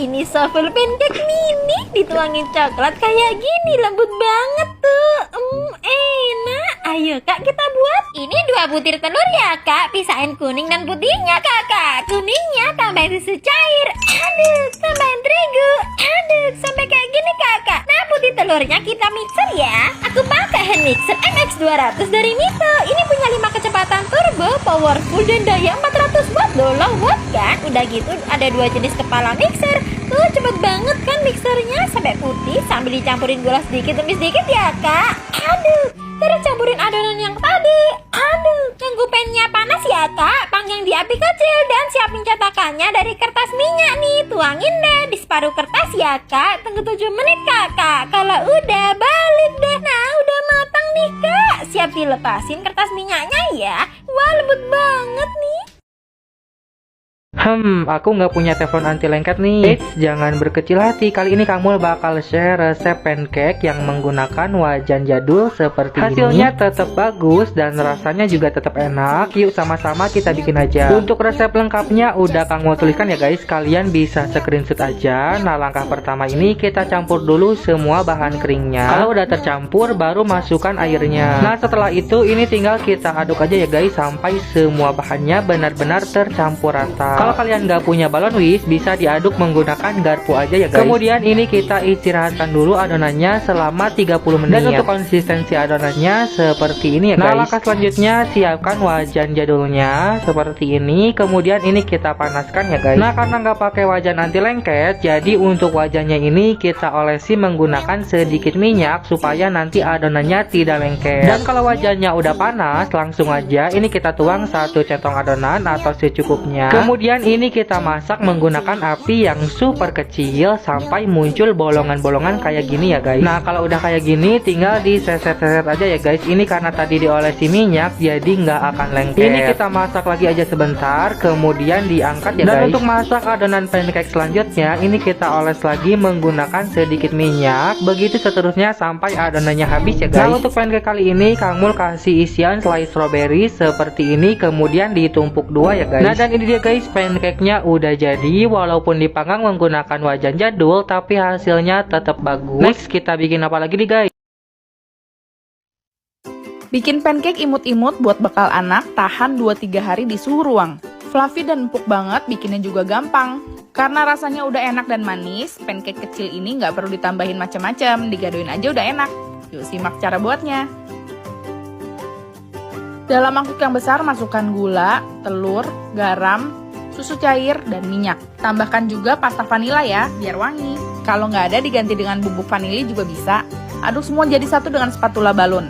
ini shuffle pancake mini dituangin coklat kayak gini, lembut banget tuh. Enak. Ayo kak, kita buat. Ini 2 butir telur ya kak, pisahin kuning dan putihnya kakak. Kuningnya tambahin susu cair, aduk, tambahin terigu, aduk sampai kayak gini kakak. Nah, putih telurnya kita mixer ya. Aku pakai hand mixer MX200 dari Mito. Ini punya 5 kecepatan turbo, powerful dan daya 400 watt loh. Watt kan? Udah gitu ada 2 jenis kepala mixer. Tuh cepet banget kan mixernya, sampai putih sambil dicampurin gula sedikit demi sedikit ya kak. Aduk, terus campurin adonan yang tadi. Aduk, tunggu pennya panas ya kak. Panggang di api kecil dan siapin cetakannya dari kertas minyak nih. Tuangin deh di separuh kertas ya kak. Tunggu 7 menit kakak. Kalau udah balik deh. Nah udah matang nih kak. Siap dilepasin kertas minyaknya ya. Wah lembut banget nih. Aku nggak punya teflon anti lengket nih. Eits, jangan berkecil hati. Kali ini kamu bakal share resep pancake yang menggunakan wajan jadul seperti ini. Hasilnya tetap bagus dan rasanya juga tetap enak. Yuk sama-sama kita bikin aja. Untuk resep lengkapnya udah kamu tuliskan ya guys. Kalian bisa screenshot aja. Nah, langkah pertama ini kita campur dulu semua bahan keringnya. Kalau udah tercampur baru masukkan airnya. Nah, setelah itu ini tinggal kita aduk aja ya guys sampai semua bahannya benar-benar tercampur rata. Kalau kalian nggak punya balon whisk, bisa diaduk menggunakan garpu aja ya guys. Kemudian ini kita istirahatkan dulu adonannya selama 30 menit. Dan untuk konsistensi adonannya seperti ini ya guys. Nah, langkah selanjutnya siapkan wajan jadulnya seperti ini. Kemudian ini kita panaskan ya guys. Nah, karena nggak pakai wajan anti lengket, jadi untuk wajannya ini kita olesi menggunakan sedikit minyak supaya nanti adonannya tidak lengket. Dan kalau wajannya udah panas, langsung aja ini kita tuang 1 centong adonan atau secukupnya. Kemudian ini kita masak menggunakan api yang super kecil sampai muncul bolongan-bolongan kayak gini ya guys. Nah, kalau udah kayak gini tinggal diseset-seset aja ya guys. Ini karena tadi diolesi minyak jadi nggak akan lengket. Ini kita masak lagi aja sebentar, kemudian diangkat ya guys. Dan untuk masak adonan pancake selanjutnya ini kita oles lagi menggunakan sedikit minyak. Begitu seterusnya sampai adonannya habis ya guys. Nah, untuk pancake kali ini Kang kasih isian slice strawberry seperti ini, kemudian ditumpuk 2 ya guys. Nah, dan ini dia guys, pancake-nya udah jadi. Walaupun dipanggang menggunakan wajan jadul, tapi hasilnya tetap bagus. Next, kita bikin apa lagi nih guys? Bikin pancake imut-imut buat bekal anak, tahan 2-3 hari di suhu ruang. Fluffy dan empuk banget, bikinnya juga gampang. Karena rasanya udah enak dan manis, pancake kecil ini nggak perlu ditambahin macam-macam, digadoin aja udah enak. Yuk simak cara buatnya. Dalam mangkuk yang besar masukkan gula, telur, garam, susu cair, dan minyak. Tambahkan juga pasta vanila ya, biar wangi. Kalau nggak ada diganti dengan bubuk vanili juga bisa. Aduk semua jadi satu dengan spatula balon.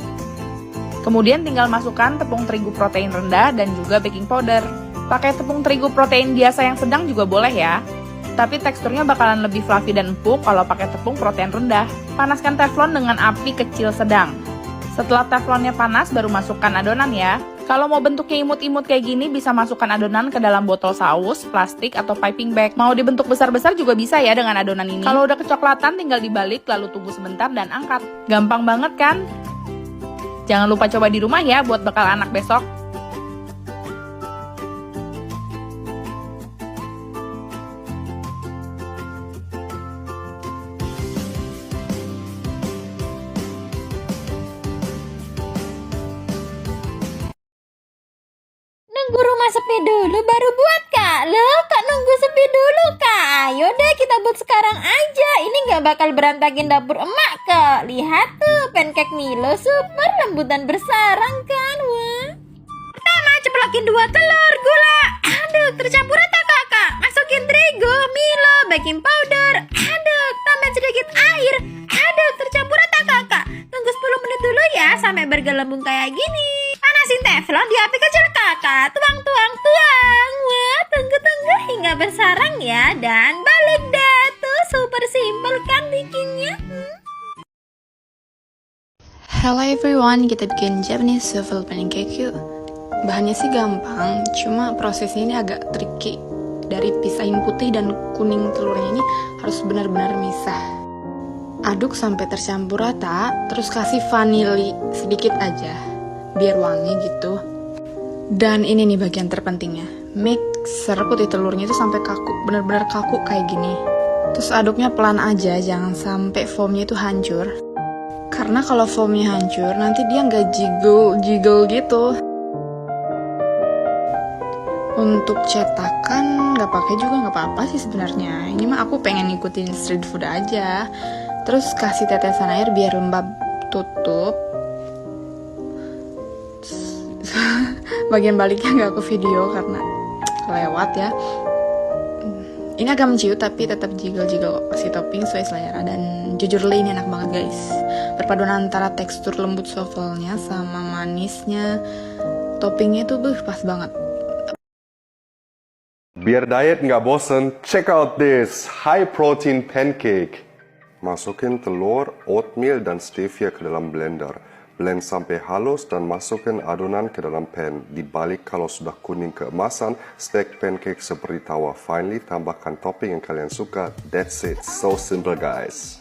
Kemudian tinggal masukkan tepung terigu protein rendah dan juga baking powder. Pakai tepung terigu protein biasa yang sedang juga boleh ya. Tapi teksturnya bakalan lebih fluffy dan empuk kalau pakai tepung protein rendah. Panaskan teflon dengan api kecil sedang. Setelah teflonnya panas baru masukkan adonan ya. Kalau mau bentuknya imut-imut kayak gini bisa masukkan adonan ke dalam botol saus, plastik, atau piping bag. Mau dibentuk besar-besar juga bisa ya dengan adonan ini. Kalau udah kecoklatan tinggal dibalik lalu tunggu sebentar dan angkat. Gampang banget kan? Jangan lupa coba di rumah ya buat bekal anak besok. Nunggu rumah sepi dulu baru buat kak. Loh kak nunggu sepi dulu kak. Ayo deh kita buat sekarang aja. Ini gak bakal berantakin dapur emak kak. Lihat tuh pancake Milo super lembut dan bersarang kan. Wah. Pertama ceplokin 2 telur, gula, aduk tercampur rata kakak. Masukin terigu, Milo, baking powder, aduk, tambahin sedikit air, aduk tercampur rata kakak. Tunggu 10 menit dulu ya sampai bergelembung kayak gini. Panasin teflon di api kecil kakak. Tuang. Wah, tunggu hingga bersarang ya. Dan balik deh. Tuh super simple kan bikinnya. Hello everyone, kita bikin Japanese waffle pancake yuk. Bahannya sih gampang, cuma prosesnya ini agak tricky. Dari pisahin putih dan kuning telurnya ini harus benar-benar misah. Aduk sampai tercampur rata, terus kasih vanili sedikit aja, biar wangi gitu. Dan ini nih bagian terpentingnya, mixer putih telurnya itu sampai kaku, benar-benar kaku kayak gini. Terus aduknya pelan aja, jangan sampai foamnya itu hancur. Karena kalau foamnya hancur, nanti dia nggak jiggle gitu. Untuk cetakan nggak pakai juga nggak apa-apa sih sebenarnya. Ini mah aku pengen ngikutin street food aja. Terus kasih tetesan air biar lembab, tutup. Bagian baliknya nggak aku video karena kelewat ya. Ini agak menciut tapi tetap jiggle-jiggle kok. Kasih topping sesuai selera. Dan jujur ini enak banget guys. Perpaduan antara tekstur lembut sovelnya sama manisnya. Toppingnya tuh pas banget. Biar diet nggak bosen, check out this high protein pancake. Masukin telur, oatmeal, dan stevia ke dalam blender. Blend sampai halus dan masukkan adonan ke dalam pan. Dibalik kalau sudah kuning keemasan, stack pancake seperti tawa. Finally, tambahkan topping yang kalian suka. That's it. So simple guys.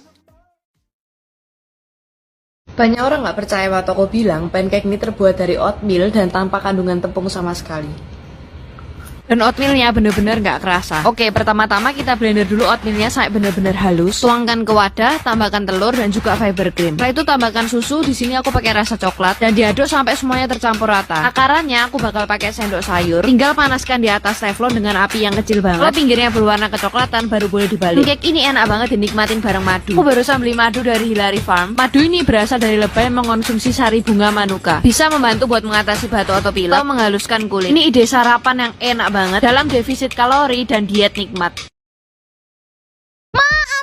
Banyak orang nggak percaya waktu aku bilang pancake ini terbuat dari oatmeal dan tanpa kandungan tepung sama sekali. Dan oatmealnya bener-bener nggak kerasa. Oke, pertama-tama kita blender dulu oatmealnya sampai bener-bener halus. Tuangkan ke wadah, tambahkan telur dan juga fiber cream. Setelah itu tambahkan susu. Di sini aku pakai rasa coklat dan diaduk sampai semuanya tercampur rata. Takarannya aku bakal pakai sendok sayur. Tinggal panaskan di atas teflon dengan api yang kecil banget. Kalau pinggirnya berwarna kecoklatan baru boleh dibalik. Pancake ini enak banget dinikmatin bareng madu. Aku barusan beli madu dari Hillary Farm. Madu ini berasal dari lebah yang mengonsumsi sari bunga manuka. Bisa membantu buat mengatasi batuk atau pilek atau menghaluskan kulit. Ini ide sarapan yang enak banget dalam defisit kalori dan diet nikmat.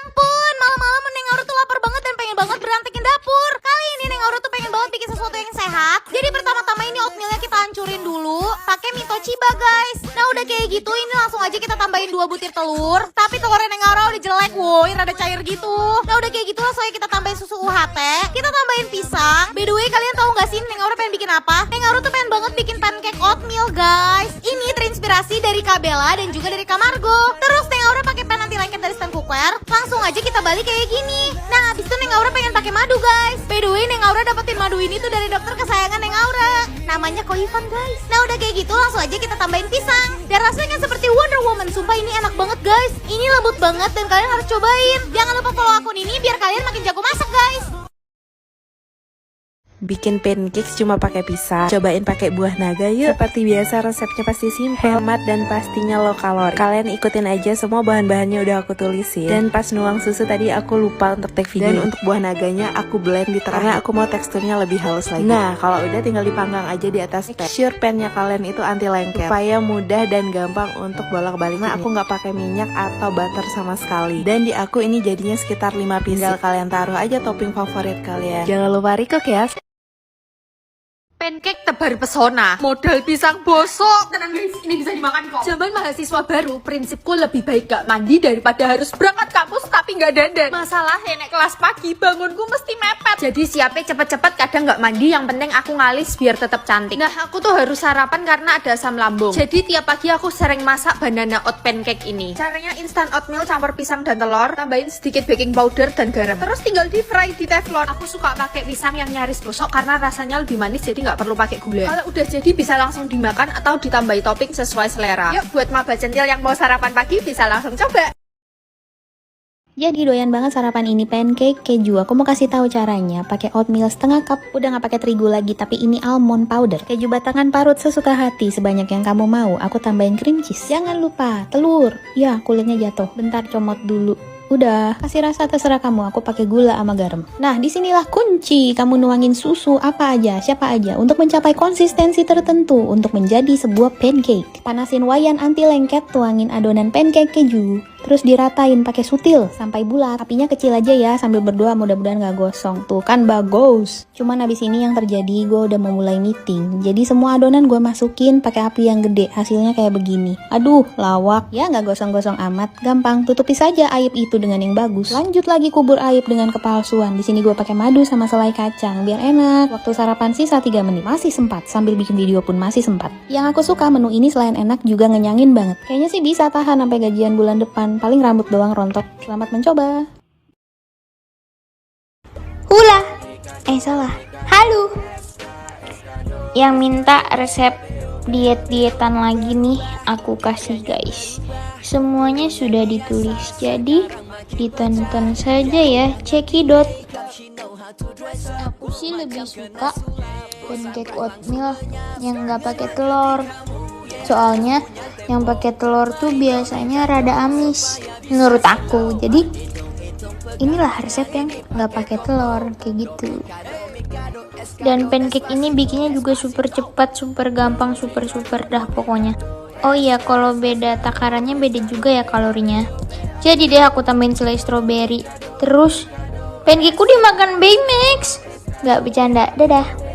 Ampun, malam-malam Neng Aura tuh lapar banget dan pengen banget berantakin dapur. Kali ini Neng Aura tuh pengen banget bikin sesuatu yang sehat. Jadi pertama-tama ini oatmealnya kita hancurin dulu pakai mie Toshiba guys. Nah udah kayak gitu ini langsung aja kita tambahin 2 butir telur. Tapi telurnya Neng Aura udah jelek woi, rada cair gitu. Nah udah kayak gitu langsung aja kita tambahin susu UHT. Kita tambahin pisang. By the way kalian tahu gak sih Neng Aura pengen bikin apa? Neng Aura tuh pengen banget bikin pancake oatmeal guys. Ini terinspirasi dari Kabela dan juga dari Kamargo. Terus Neng Aura pakai pan anti lengket dari stand cookware. Langsung aja kita balik kayak gini. Nah abis itu Neng Aura pengen pakai madu guys. By the way Neng Aura dapetin madu ini tuh dari dokter kesayangan Neng Aura. Namanya Koifan guys. Nah udah kayak gitu langsung aja kita tambahin pisang. Dan rasanya seperti Wonder Woman. Sumpah ini enak banget guys. Ini lembut banget dan kalian harus cobain. Jangan lupa follow akun ini biar kalian makin jago masak guys. Bikin pancakes cuma pakai pisang. Cobain pakai buah naga yuk. Seperti biasa resepnya pasti simpel, hemat dan pastinya low kalori. Kalian ikutin aja, semua bahan-bahannya udah aku tulisin. Dan pas nuang susu tadi aku lupa untuk take video. Dan untuk buah naganya aku blend di terakhir karena aku mau teksturnya lebih halus lagi. Nah, kalau udah tinggal dipanggang aja di atas pan. Make sure pannya kalian itu anti lengket supaya mudah dan gampang untuk bolak-balik. Nah, aku nggak pakai minyak atau butter sama sekali. Dan di aku ini jadinya sekitar 5 piece. Tinggal kalian taruh aja topping favorit kalian. Jangan lupa recook ya. Pancake tebar pesona, modal pisang bosok. Tenang guys, ini bisa dimakan kok. Zaman mahasiswa baru, prinsipku lebih baik gak mandi daripada harus berangkat kampus tapi gak dandan. Masalahnya naik kelas pagi, bangunku mesti mepet. Jadi siapnya cepet-cepet, kadang gak mandi. Yang penting aku ngalis biar tetap cantik. Nah, aku tuh harus sarapan karena ada asam lambung. Jadi tiap pagi aku sering masak banana oat pancake ini. Caranya instan oatmeal campur pisang dan telur, tambahin sedikit baking powder dan garam. Terus tinggal di fry di teflon. Aku suka pakai pisang yang nyaris bosok karena rasanya lebih manis, jadi nggak perlu pakai gula. Kalau udah jadi bisa langsung dimakan atau ditambahi topping sesuai selera. Yuk buat maba centil yang mau sarapan pagi bisa langsung coba. Jadi doyan banget sarapan ini pancake keju. Aku mau kasih tahu caranya. Pakai oatmeal setengah cup. Udah nggak pakai terigu lagi, tapi ini almond powder. Keju batangan parut sesuka hati, sebanyak yang kamu mau. Aku tambahin cream cheese. Jangan lupa telur. Ya kulitnya jatuh. Bentar comot dulu. Udah, kasih rasa terserah kamu. Aku pakai gula sama garam. Nah, disinilah kunci. Kamu nuangin susu apa aja, siapa aja, untuk mencapai konsistensi tertentu untuk menjadi sebuah pancake. Panasin wayan anti lengket, tuangin adonan pancake keju. Terus diratain pakai sutil sampai bulat. Apinya kecil aja ya, sambil berdoa mudah-mudahan gak gosong. Tuh kan bagus. Cuman abis ini yang terjadi, gue udah mau mulai meeting. Jadi semua adonan gue masukin pakai api yang gede. Hasilnya kayak begini. Aduh, lawak. Ya gak gosong-gosong amat. Gampang, tutupi saja aib itu dengan yang bagus. Lanjut lagi kubur aib dengan kepalsuan. Di sini gue pakai madu sama selai kacang biar enak. Waktu sarapan sisa 3 menit. Masih sempat. Sambil bikin video pun masih sempat. Yang aku suka menu ini selain enak juga ngenyangin banget. Kayaknya sih bisa tahan sampai gajian bulan depan. Paling rambut doang rontok. Selamat mencoba. Hula. Salah. Halo. Yang minta resep diet-dietan lagi nih aku kasih guys. Semuanya sudah ditulis. Jadi Ditonton saja ya, cekidot. Aku sih lebih suka pancake oatmeal yang nggak pakai telur. Soalnya yang pakai telur tuh biasanya rada amis menurut aku. Jadi inilah resep yang nggak pakai telur kayak gitu. Dan pancake ini bikinnya juga super cepat, super gampang, super dah pokoknya. Oh iya, kalau beda takarannya beda juga ya kalorinya. Jadi deh aku tambahin selai stroberi. Terus pancakeku dimakan Baymax. Gak bercanda, dadah.